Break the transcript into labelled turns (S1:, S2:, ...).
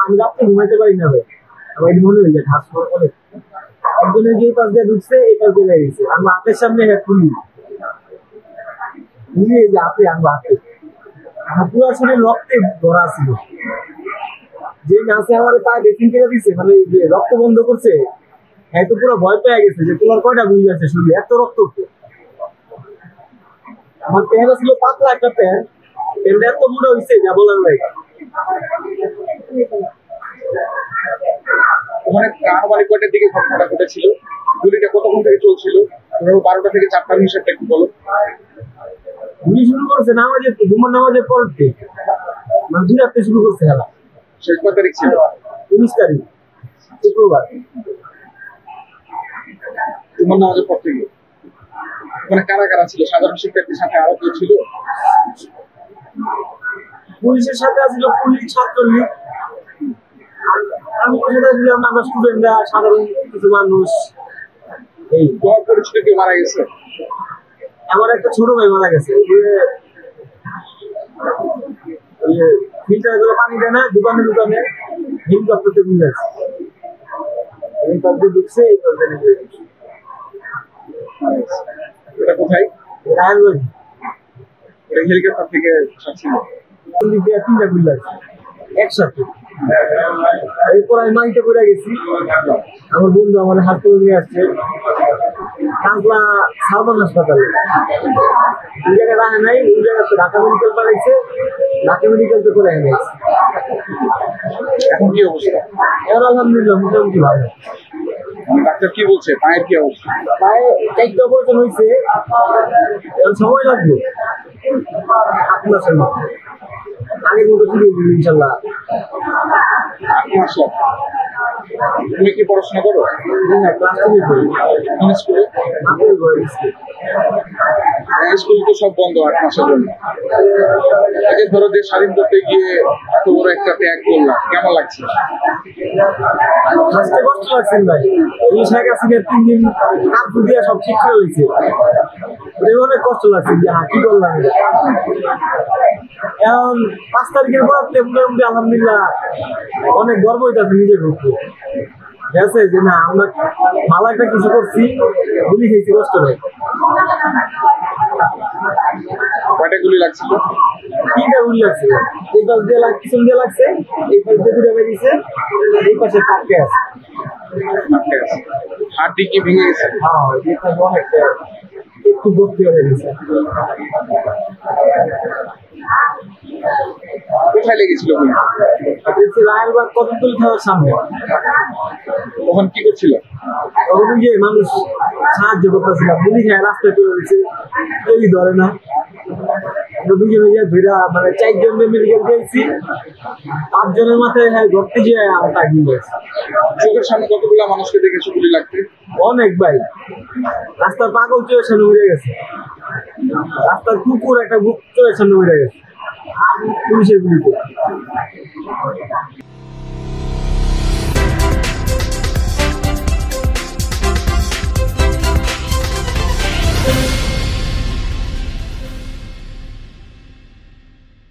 S1: আমি রাত্রে ঘুমাইতে পারি না ভাই, আমার এটা মনে হয়ে যায় ঘাস অনেক। একজনের যে পাশ দিয়ে ঢুকছে এই পাশ দিয়ে গেছে, আমার হাতের সামনে খুলি খুলি, এই যে হাতে আমার হাতে আমার পুরো শরীর রক্তে ভরা ছিল। যে নাচে আমার পা ড্রেসিং করে দিচ্ছে, মানে যে রক্ত বন্ধ করছে, হ্যাঁ তো পুরো ভয় পেয়ে গেছে যে তোমার কয়টা গুলি আছে শরীরে, এত রক্ত উঠছে। আমার প্যান্ট ছিল পাতলা একটা প্যান্ট, প্যান্ট এত মোটা হয়েছে যা বলার ভাই।
S2: ওখানে কার বাড়ি কয়টার দিকে ঘটনাটা ঘটেছিল? গুলিটা কতক্ষণ থেকে চলছিল? 12টা থেকে 4টার হিসাবটা একটু বলো।
S1: গুলি শুরু করছে নামাজের জুমার নামাজের পর থেকে, মানে 2 রাতে শুরু করছে খেলা।
S2: শেষ কত তারিখ ছিল?
S1: 19 তারিখ শুক্রবার।
S2: জুমার নামাজের পর থেকে। ওখানে কারা কারা ছিল? সাধারণ শিক্ষার্থীর সাথে আরো কেউ ছিল?
S1: পুলিশের সাথে ছিল পুলিশ, ছাত্রলীগ, আর আমি সাথে ছিলাম আমরা স্টুডেন্টরা, সাধারণ কিছু মানুষ। এই
S2: তোমার পরিচিত কেউ মারা গেছে?
S1: আমার একটা ছোট ভাই মারা গেছে, ফিল্টার করে পানি দেয় না দোকানে দোকানে, হেলিকপ্টারতে নিয়ে যাচ্ছে, এই পাশ দিয়ে ঢুকছে, এই পাশ দিয়ে নিয়ে যাচ্ছে।
S2: এটা কোথায়?
S1: রায়গঞ্জ।
S2: এটা হেলিকপ্টার থেকে ছাড়ছিল?
S1: 3টা গুলি লাগছে একসাথে। এরপর আমি মাইকে পড়ে গেছি, আমার বন্ধু আমার হাত করে নিয়ে আসছে কাজলা সালমান হাসপাতালে। ওই জায়গায় রাখা নাই, ওই জায়গাতে ঢাকা মেডিকেল পাঠাইছে, ঢাকা মেডিকেল তো করে এনেছে।
S2: এখন কি অবস্থা?
S1: এখন আলহামদুলিল্লাহ মোটামুটি ভালো।
S2: ডাক্তার কি বলছে? পায়ের কি অবস্থা?
S1: পায়ে 4টা অপারেশন হয়েছে, এখন সময় লাগবে 8 মাসের মধ্যে, আগের মতো ফিরে যাবে ইনশাল্লাহ।
S2: 8 মাস লাগবে। তুমি কি পড়াশোনা করো?
S1: ক্লাস 2 করি,
S2: কোন স্কুলে?
S1: মাত্রই করে স্কুল।
S2: স্কুল তো সব বন্ধ 8 মাসের জন্য। এই যে ধরো যে স্বাধীন করতে গিয়ে এত বড় একটা ত্যাগ করলাম, কেমন লাগছে?
S1: ফার্স্টে কষ্ট লাগছে ভাই, এই শেখ হাসিনার 3 দিন কাজ দিয়ে সব ঠিক করে হয়েছে, অনেক কষ্ট লাগছে যে কি করলাম। এখন 5 তারিখের পর মোটামুটি আলহামদুলিল্লাহ অনেক গর্ব হইতেছে নিজের উপরে, ঠিক আছে যে না আমরা ভালো একটা কিছু করছি, গুলি খেয়েছি কষ্ট নেই।
S2: কয়টা গুলি লাগছিল?
S1: 3টা গুলি লাগছে, এই পাশ দিয়ে পিছন দিয়ে লাগছে, এই পাশ দিয়ে 2টা বেরিয়েছে, এই পাশে কাটকে আছে।
S2: হাড্ডি কি ভেঙে গেছে?
S1: হ্যাঁ এই পাশে অনেকটা একটু ভর্তি হয়ে গেছে।
S2: কোথায় লেগেছিল গুলি?
S1: রায়েরবাগ কদমতলী থানার সামনে।
S2: তখন কি করছিল?
S1: তখন যে মানুষ সাহায্য করতেছিলাম, গুলি খায় রাস্তায় চলে গেছে, কেউই ধরে না। দুজনে যে ভিড়া, মানে 4 জন মেডিকেল দিয়েছি, 5 জনের মাথায় ধরতে গিয়ে আমার টাকি গেছে।
S2: চোখের সামনে কতগুলো মানুষকে দেখেছো গুলি লাগতে?
S1: অনেক ভাই, রাস্তার পাগল চোখের সামনে উড়ে গেছে, রাস্তার কুকুর একটা চোখের সামনে উড়ে গেছে পুলিশের গুলিতে।